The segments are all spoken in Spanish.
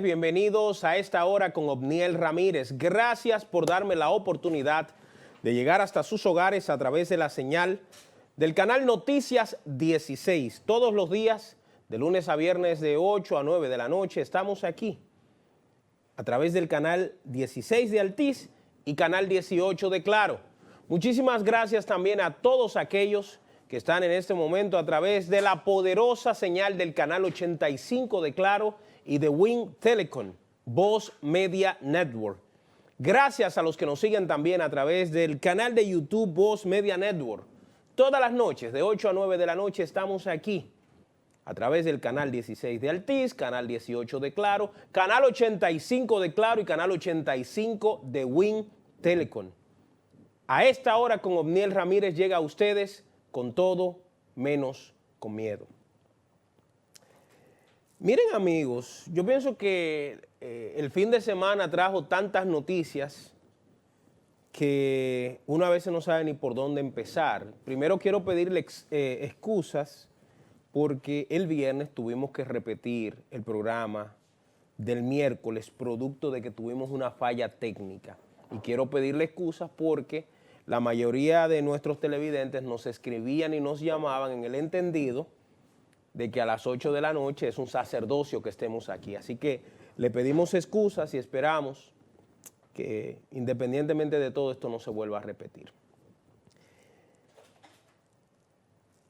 Bienvenidos a esta hora con Obniel Ramírez. Gracias por darme la oportunidad de llegar hasta sus hogares a través de la señal del canal Noticias 16. Todos los días, de lunes a viernes de 8 a 9 de la noche, estamos aquí a través del canal 16 de Altiz y canal 18 de Claro. Muchísimas gracias también a todos aquellos que están en este momento a través de la poderosa señal del canal 85 de Claro y de Win Telecom, Voz Media Network. Gracias a los que nos siguen también a través del canal de YouTube Voz Media Network. Todas las noches, de 8 a 9 de la noche, estamos aquí a través del canal 16 de Altiz, canal 18 de Claro, canal 85 de Claro y canal 85 de Win Telecom. A esta hora con Obniel Ramírez llega a ustedes con todo menos con miedo. Miren, amigos, yo pienso que el fin de semana trajo tantas noticias que una vez no sabe ni por dónde empezar. Primero quiero pedirle excusas porque el viernes tuvimos que repetir el programa del miércoles producto de que tuvimos una falla técnica. Y quiero pedirle excusas porque la mayoría de nuestros televidentes nos escribían y nos llamaban en el entendido de que a las 8 de la noche es un sacerdocio que estemos aquí. Así que le pedimos excusas y esperamos que independientemente de todo esto no se vuelva a repetir.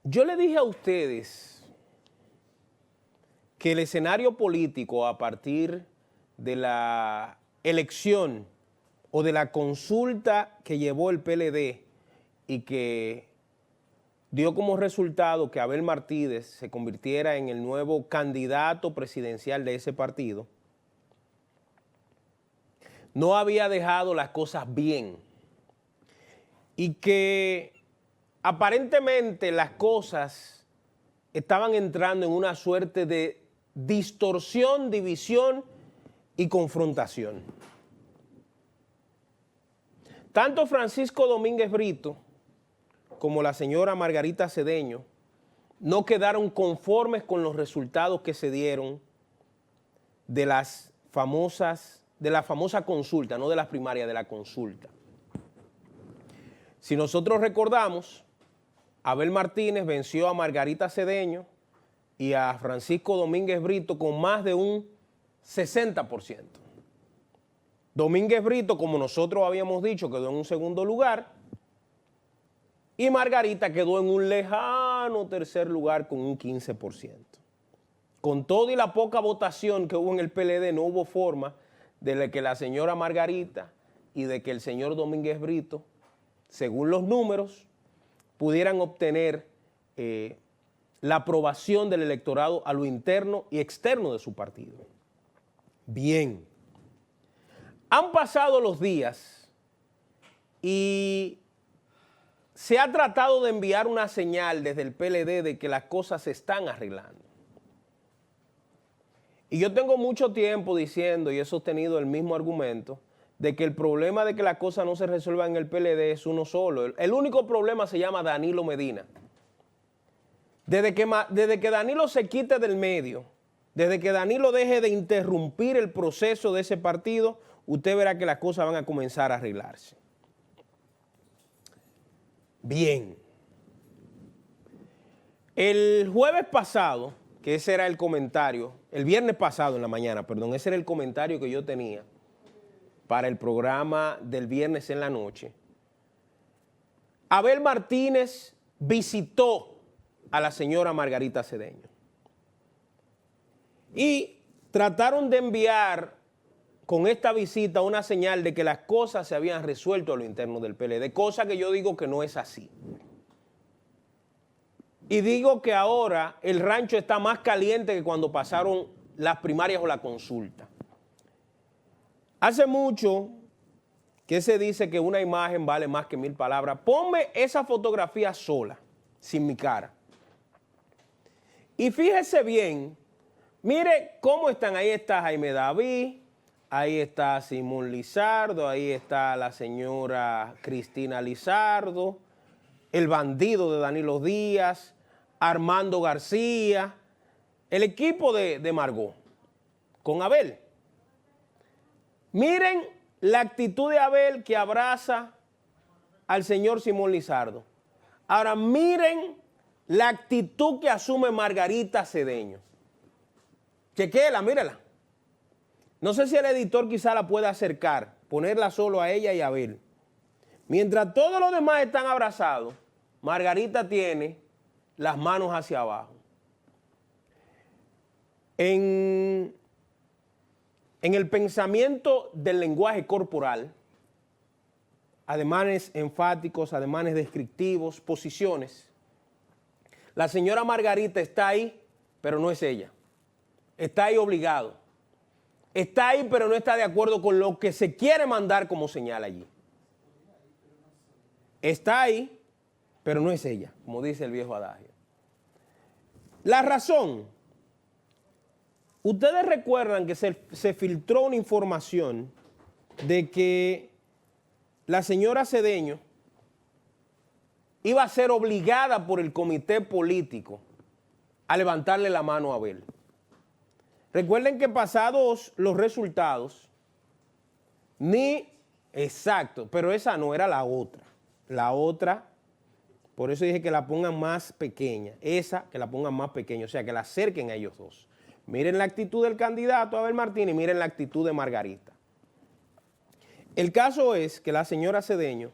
Yo le dije a ustedes que el escenario político a partir de la elección o de la consulta que llevó el PLD y que dio como resultado que Abel Martínez se convirtiera en el nuevo candidato presidencial de ese partido, no había dejado las cosas bien y que aparentemente las cosas estaban entrando en una suerte de distorsión, división y confrontación. Tanto Francisco Domínguez Brito como la señora Margarita Cedeño no quedaron conformes con los resultados que se dieron de la famosa consulta, no de las primarias, de la consulta. Si nosotros recordamos, Abel Martínez venció a Margarita Cedeño y a Francisco Domínguez Brito con más de un 60%. Domínguez Brito, como nosotros habíamos dicho, quedó en un segundo lugar, y Margarita quedó en un lejano tercer lugar con un 15%. Con todo y la poca votación que hubo en el PLD, no hubo forma de que la señora Margarita y de que el señor Domínguez Brito, según los números, pudieran obtener la aprobación del electorado a lo interno y externo de su partido. Bien, han pasado los días y se ha tratado de enviar una señal desde el PLD de que las cosas se están arreglando. Y yo tengo mucho tiempo diciendo y he sostenido el mismo argumento de que el problema de que las cosas no se resuelvan en el PLD es uno solo. El único problema se llama Danilo Medina. Desde que Danilo se quite del medio, desde que Danilo deje de interrumpir el proceso de ese partido, usted verá que las cosas van a comenzar a arreglarse. Bien, el jueves pasado, que ese era el comentario, el viernes pasado en la mañana, perdón, ese era el comentario que yo tenía para el programa del viernes en la noche, Abel Martínez visitó a la señora Margarita Cedeño y trataron de enviar con esta visita una señal de que las cosas se habían resuelto a lo interno del PLD, cosa que yo digo que no es así. Y digo que ahora el rancho está más caliente que cuando pasaron las primarias o la consulta. Hace mucho que se dice que una imagen vale más que 1000 palabras. Ponme esa fotografía sola, sin mi cara. Y fíjese bien, mire cómo están. Ahí está Jaime David, ahí está Simón Lizardo, ahí está la señora Cristina Lizardo, el bandido de Danilo Díaz, Armando García, el equipo de Margot con Abel. Miren la actitud de Abel que abraza al señor Simón Lizardo. Ahora miren la actitud que asume Margarita Cedeño. Chequéela, mírela. No sé si el editor quizá la pueda acercar, ponerla solo a ella y a Abel. Mientras todos los demás están abrazados, Margarita tiene las manos hacia abajo. En el pensamiento del lenguaje corporal, ademanes enfáticos, ademanes descriptivos, posiciones, la señora Margarita está ahí, pero no es ella. Está ahí obligado. Está ahí, pero no está de acuerdo con lo que se quiere mandar como señal allí. Está ahí, pero no es ella, como dice el viejo adagio. La razón, ustedes recuerdan que se filtró una información de que la señora Cedeño iba a ser obligada por el comité político a levantarle la mano a Abel. Recuerden que pasados los resultados, exacto, pero esa no era la otra. La otra, por eso dije que la pongan más pequeña. Esa, que la pongan más pequeña, o sea, que la acerquen a ellos dos. Miren la actitud del candidato Abel Martínez y miren la actitud de Margarita. El caso es que la señora Cedeño,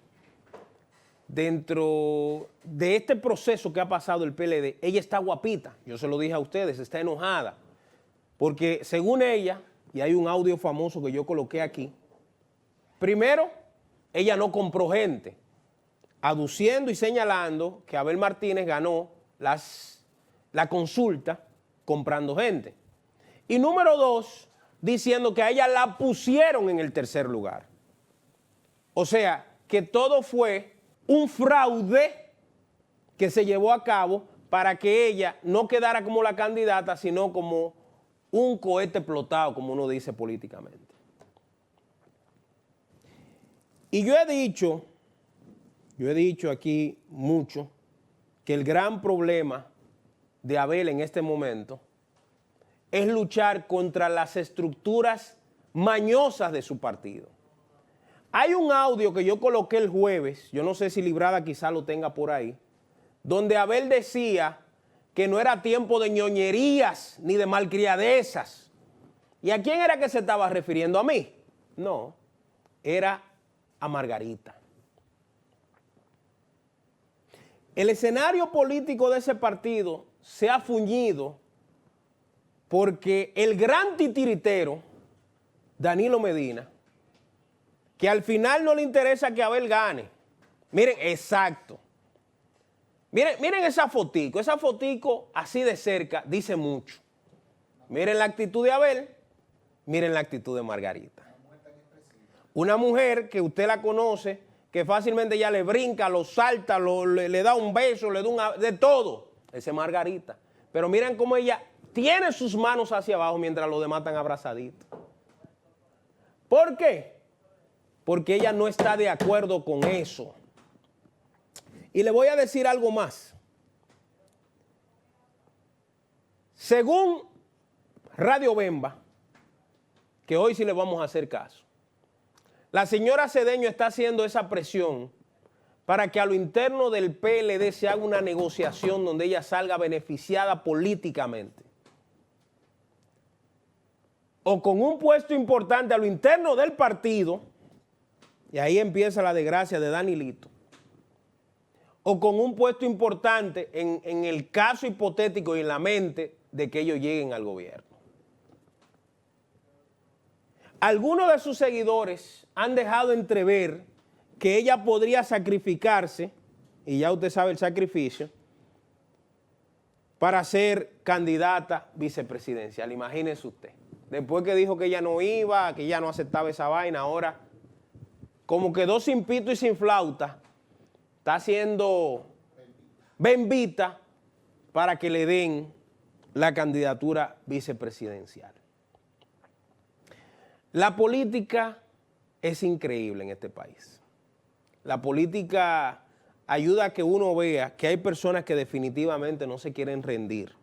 dentro de este proceso que ha pasado el PLD, ella está guapita. Yo se lo dije a ustedes, está enojada. Porque según ella, y hay un audio famoso que yo coloqué aquí, primero, ella no compró gente, aduciendo y señalando que Abel Martínez ganó la consulta comprando gente. Y número dos, diciendo que a ella la pusieron en el tercer lugar. O sea, que todo fue un fraude que se llevó a cabo para que ella no quedara como la candidata, sino como un cohete explotado, como uno dice políticamente. Y yo he dicho aquí mucho que el gran problema de Abel en este momento es luchar contra las estructuras mañosas de su partido. Hay un audio que yo coloqué el jueves, yo no sé si Librada quizá lo tenga por ahí, donde Abel decía que no era tiempo de ñoñerías ni de malcriadezas. ¿Y a quién era que se estaba refiriendo? ¿A mí? No, era a Margarita. El escenario político de ese partido se ha fuñido porque el gran titiritero, Danilo Medina, que al final no le interesa que Abel gane. Miren, exacto. Miren esa fotico así de cerca dice mucho. Miren la actitud de Abel, miren la actitud de Margarita. Una mujer que usted la conoce, que fácilmente ya le brinca, lo salta, le da un beso, le da de todo. Esa es Margarita. Pero miren cómo ella tiene sus manos hacia abajo mientras los demás están abrazaditos. ¿Por qué? Porque ella no está de acuerdo con eso. Y le voy a decir algo más. Según Radio Bemba, que hoy sí le vamos a hacer caso, la señora Cedeño está haciendo esa presión para que a lo interno del PLD se haga una negociación donde ella salga beneficiada políticamente. O con un puesto importante a lo interno del partido, y ahí empieza la desgracia de Danilito, o con un puesto importante en el caso hipotético y en la mente de que ellos lleguen al gobierno. Algunos de sus seguidores han dejado entrever que ella podría sacrificarse, y ya usted sabe el sacrificio, para ser candidata vicepresidencial. Imagínese usted. Después que dijo que ella no iba, que ella no aceptaba esa vaina, ahora como quedó sin pito y sin flauta, está siendo bembita para que le den la candidatura vicepresidencial. La política es increíble en este país. La política ayuda a que uno vea que hay personas que definitivamente no se quieren rendir,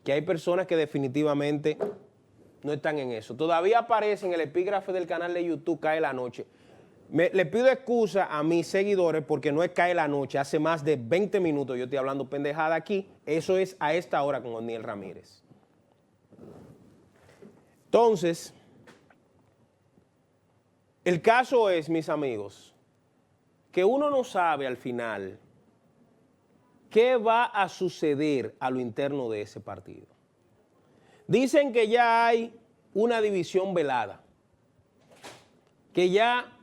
que hay personas que definitivamente no están en eso. Todavía aparece en el epígrafe del canal de YouTube Cae la Noche. Le pido excusa a mis seguidores porque no es Cae la Noche. Hace más de 20 minutos yo estoy hablando pendejada aquí. Eso es a esta hora con Odniel Ramírez. Entonces, el caso es, mis amigos, que uno no sabe al final qué va a suceder a lo interno de ese partido. Dicen que ya hay una división velada, que ya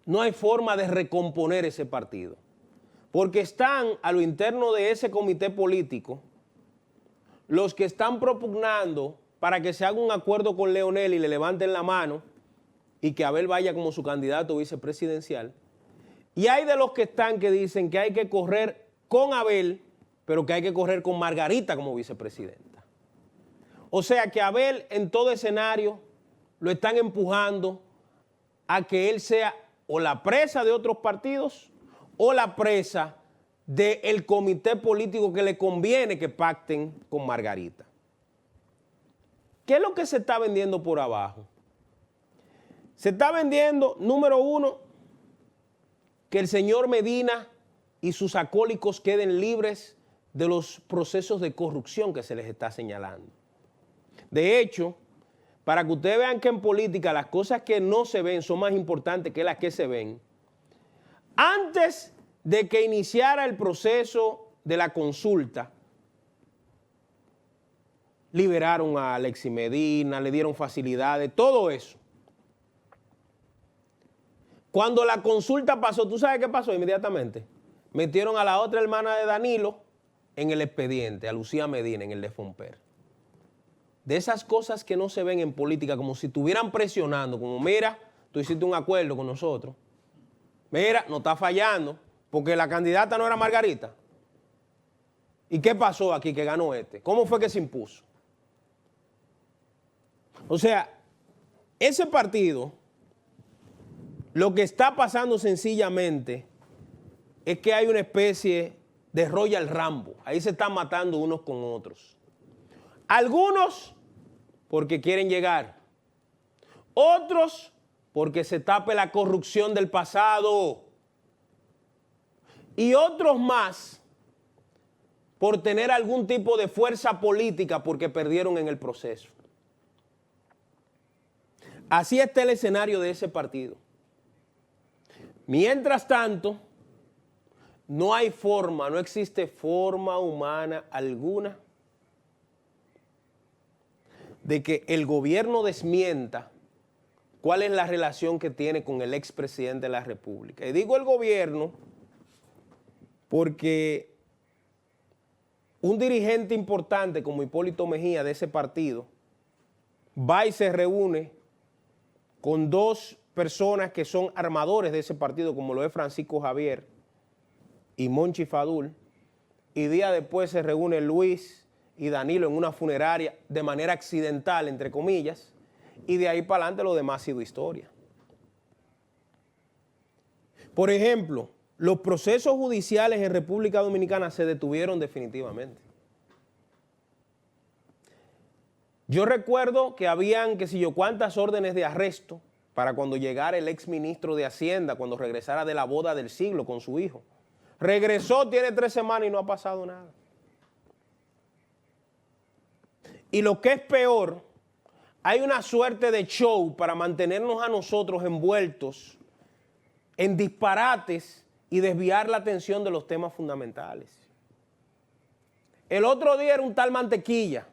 no hay forma de recomponer ese partido, porque están a lo interno de ese comité político los que están propugnando para que se haga un acuerdo con Leonel y le levanten la mano y que Abel vaya como su candidato vicepresidencial. Y hay de los que están que dicen que hay que correr con Abel, pero que hay que correr con Margarita como vicepresidenta. O sea que Abel en todo escenario lo están empujando a que él sea o la presa de otros partidos o la presa del comité político que le conviene que pacten con Margarita. ¿Qué es lo que se está vendiendo por abajo? Se está vendiendo, número uno, que el señor Medina y sus acólicos queden libres de los procesos de corrupción que se les está señalando. De hecho, para que ustedes vean que en política las cosas que no se ven son más importantes que las que se ven, antes de que iniciara el proceso de la consulta, liberaron a Alexis Medina, le dieron facilidades, todo eso. Cuando la consulta pasó, ¿tú sabes qué pasó inmediatamente? Metieron a la otra hermana de Danilo en el expediente, a Lucía Medina en el de Fomper. De esas cosas que no se ven en política, como si estuvieran presionando, como mira, tú hiciste un acuerdo con nosotros, mira, no está fallando, porque la candidata no era Margarita. ¿Y qué pasó aquí que ganó este? ¿Cómo fue que se impuso? O sea, ese partido, lo que está pasando sencillamente es que hay una especie de Royal Rambo. Ahí se están matando unos con otros. Algunos porque quieren llegar. Otros porque se tape la corrupción del pasado. Y otros más por tener algún tipo de fuerza política porque perdieron en el proceso. Así está el escenario de ese partido. Mientras tanto, no hay forma, no existe forma humana alguna de que el gobierno desmienta cuál es la relación que tiene con el expresidente de la República. Y digo el gobierno porque un dirigente importante como Hipólito Mejía de ese partido va y se reúne con dos personas que son armadores de ese partido, como lo es Francisco Javier y Monchi Fadul, y día después se reúnen Luis y Danilo en una funeraria de manera accidental, entre comillas, y de ahí para adelante lo demás ha sido historia. Por ejemplo, los procesos judiciales en República Dominicana se detuvieron definitivamente. Yo recuerdo que habían, qué sé yo, cuántas órdenes de arresto para cuando llegara el exministro de Hacienda, cuando regresara de la boda del siglo con su hijo. Regresó, tiene 3 semanas y no ha pasado nada. Y lo que es peor, hay una suerte de show para mantenernos a nosotros envueltos en disparates y desviar la atención de los temas fundamentales. El otro día era un tal Mantequilla,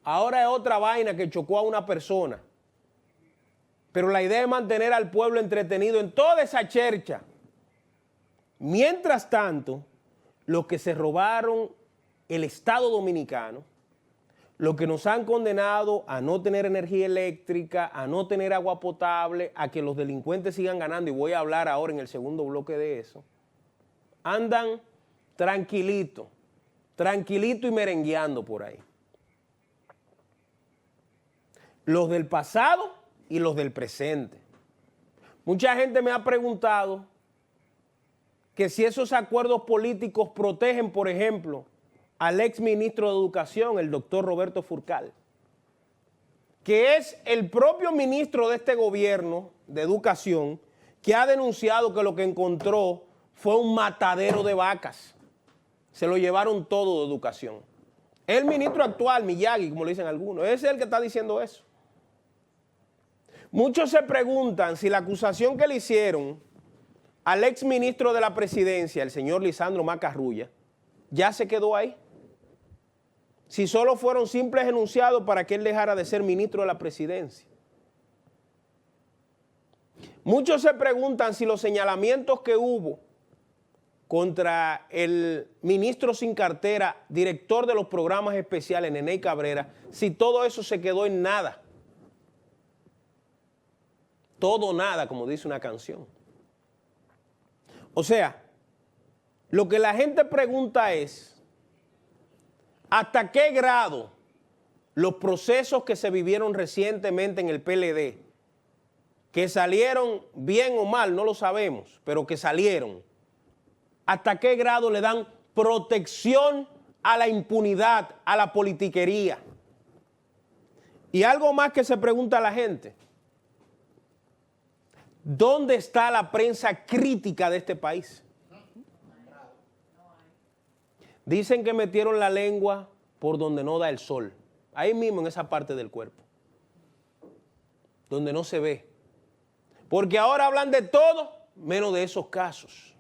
ahora es otra vaina que chocó a una persona. Pero la idea es mantener al pueblo entretenido en toda esa chercha. Mientras tanto, los que se robaron el Estado Dominicano, los que nos han condenado a no tener energía eléctrica, a no tener agua potable, a que los delincuentes sigan ganando, y voy a hablar ahora en el segundo bloque de eso, andan tranquilito y merengueando por ahí. Los del pasado y los del presente. Mucha gente me ha preguntado que si esos acuerdos políticos protegen, por ejemplo, al ex ministro de Educación, el doctor Roberto Furcal. que es el propio ministro de este gobierno de Educación, que ha denunciado que lo que encontró fue un matadero de vacas. Se lo llevaron todo de Educación. El ministro actual, Miyagi, como le dicen algunos, es el que está diciendo eso. Muchos se preguntan si la acusación que le hicieron al exministro de la Presidencia, el señor Lisandro Macarrulla, ya se quedó ahí. Si solo fueron simples enunciados para que él dejara de ser ministro de la Presidencia. Muchos se preguntan si los señalamientos que hubo contra el ministro sin cartera, director de los programas especiales, Neney Cabrera, si todo eso se quedó en nada. Todo nada, como dice una canción. O sea, lo que la gente pregunta es, ¿hasta qué grado los procesos que se vivieron recientemente en el PLD, que salieron bien o mal, no lo sabemos, pero que salieron, hasta qué grado le dan protección a la impunidad, a la politiquería? Y algo más que se pregunta la gente, ¿dónde está la prensa crítica de este país? Dicen que metieron la lengua por donde no da el sol, ahí mismo en esa parte del cuerpo, donde no se ve. Porque ahora hablan de todo menos de esos casos.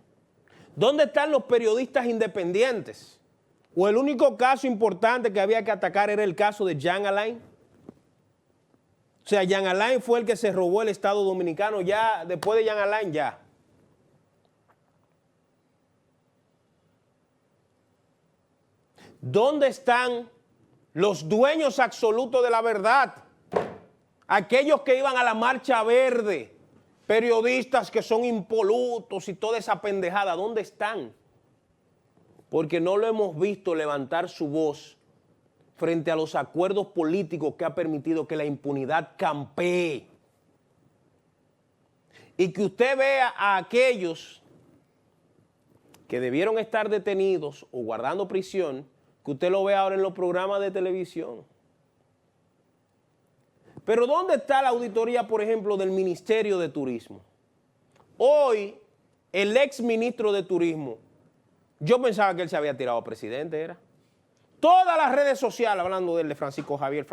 ¿Dónde están los periodistas independientes? ¿O el único caso importante que había que atacar era el caso de Jean Alain? O sea, Jean Alain fue el que se robó el Estado Dominicano, ya después de Jean Alain ya. ¿Dónde están los dueños absolutos de la verdad? Aquellos que iban a la Marcha Verde, periodistas que son impolutos y toda esa pendejada, ¿dónde están? Porque no lo hemos visto levantar su voz frente a los acuerdos políticos que ha permitido que la impunidad campee. Y que usted vea a aquellos que debieron estar detenidos o guardando prisión, que usted lo ve ahora en los programas de televisión. Pero ¿dónde está la auditoría, por ejemplo, del Ministerio de Turismo? Hoy, el ex ministro de Turismo, yo pensaba que él se había tirado a presidente, era. Todas las redes sociales hablando de él, de Francisco Javier,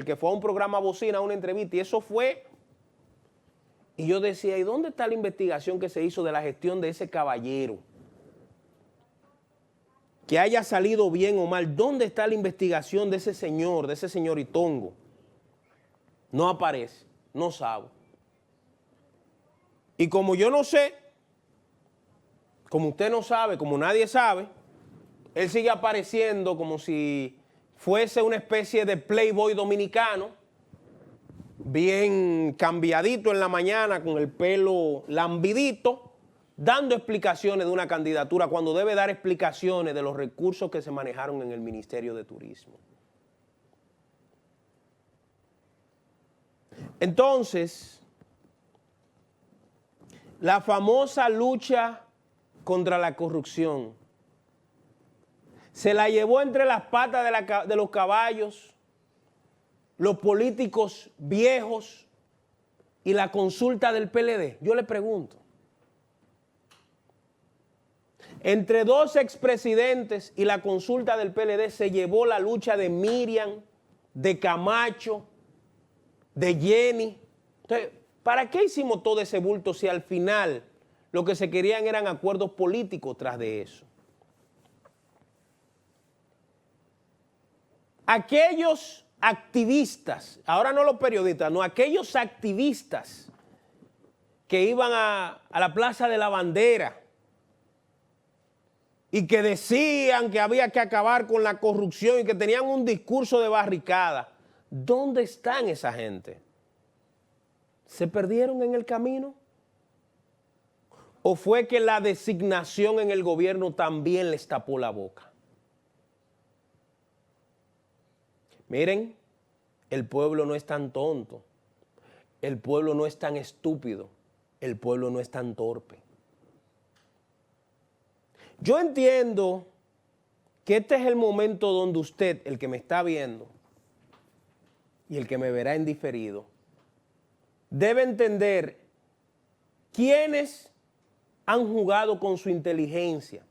que fue a un programa bocina, a una entrevista, y eso fue. Y yo decía, ¿y dónde está la investigación que se hizo de la gestión de ese caballero? Que haya salido bien o mal, ¿dónde está la investigación de ese señor Itongo? No aparece, no sabe. Y como yo no sé, como usted no sabe, como nadie sabe, él sigue apareciendo como si fuese una especie de playboy dominicano, bien cambiadito en la mañana, con el pelo lambidito, dando explicaciones de una candidatura cuando debe dar explicaciones de los recursos que se manejaron en el Ministerio de Turismo. Entonces, la famosa lucha contra la corrupción se la llevó entre las patas de los caballos, los políticos viejos y la consulta del PLD. Yo le pregunto, entre dos expresidentes y la consulta del PLD se llevó la lucha de Miriam, de Camacho, de Jenny. Entonces, ¿para qué hicimos todo ese bulto si al final lo que se querían eran acuerdos políticos tras de eso? Aquellos activistas, ahora no los periodistas, no, aquellos activistas que iban a la Plaza de la Bandera y que decían que había que acabar con la corrupción y que tenían un discurso de barricada, ¿dónde están esa gente? ¿Se perdieron en el camino? ¿O fue que la designación en el gobierno también les tapó la boca? Miren, el pueblo no es tan tonto, el pueblo no es tan estúpido, el pueblo no es tan torpe. Yo entiendo que este es el momento donde usted, el que me está viendo, y el que me verá en diferido, debe entender quiénes han jugado con su inteligencia.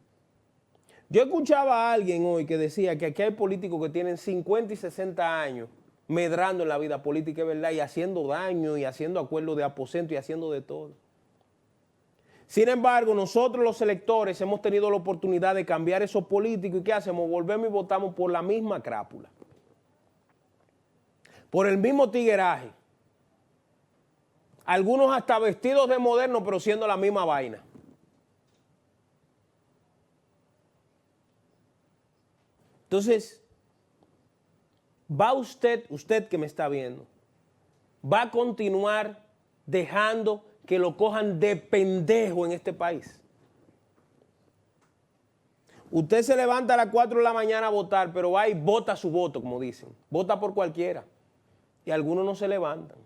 Yo escuchaba a alguien hoy que decía que aquí hay políticos que tienen 50 y 60 años medrando en la vida política, ¿verdad? Y haciendo daño y haciendo acuerdos de aposento y haciendo de todo. Sin embargo, nosotros los electores hemos tenido la oportunidad de cambiar esos políticos y ¿qué hacemos? Volvemos y votamos por la misma crápula. Por el mismo tigueraje. Algunos hasta vestidos de moderno, pero siendo la misma vaina. Entonces, va usted que me está viendo, va a continuar dejando que lo cojan de pendejo en este país. Usted se levanta a las 4 de la mañana a votar, pero va y vota su voto, como dicen. Vota por cualquiera. Y algunos no se levantan.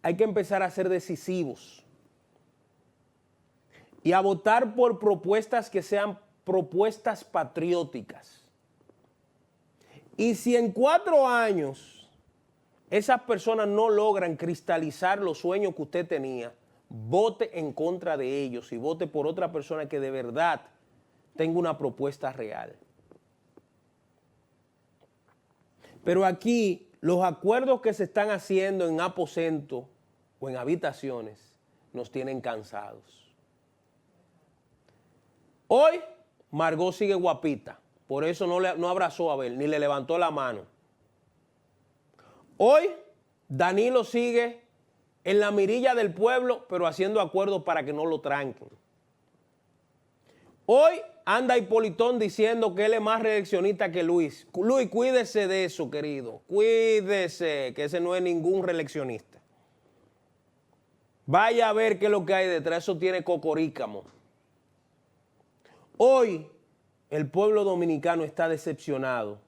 Hay que empezar a ser decisivos. Y a votar por propuestas que sean propuestas patrióticas. Y si en 4 años esas personas no logran cristalizar los sueños que usted tenía, vote en contra de ellos y vote por otra persona que de verdad tenga una propuesta real. Pero aquí los acuerdos que se están haciendo en aposento o en habitaciones nos tienen cansados. Hoy Margot sigue guapita, por eso no abrazó a Abel, ni le levantó la mano. Hoy Danilo sigue en la mirilla del pueblo, pero haciendo acuerdos para que no lo tranquen. Hoy anda Hipólitón diciendo que él es más reeleccionista que Luis. Luis, cuídese de eso, querido. Cuídese, que ese no es ningún reeleccionista. Vaya a ver qué es lo que hay detrás. Eso tiene cocorícamo. Hoy el pueblo dominicano está decepcionado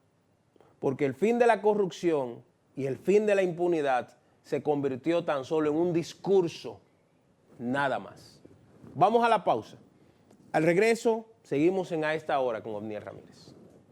porque el fin de la corrupción y el fin de la impunidad se convirtió tan solo en un discurso, nada más. Vamos a la pausa. Al regreso, seguimos en A Esta Hora con Obniel Ramírez.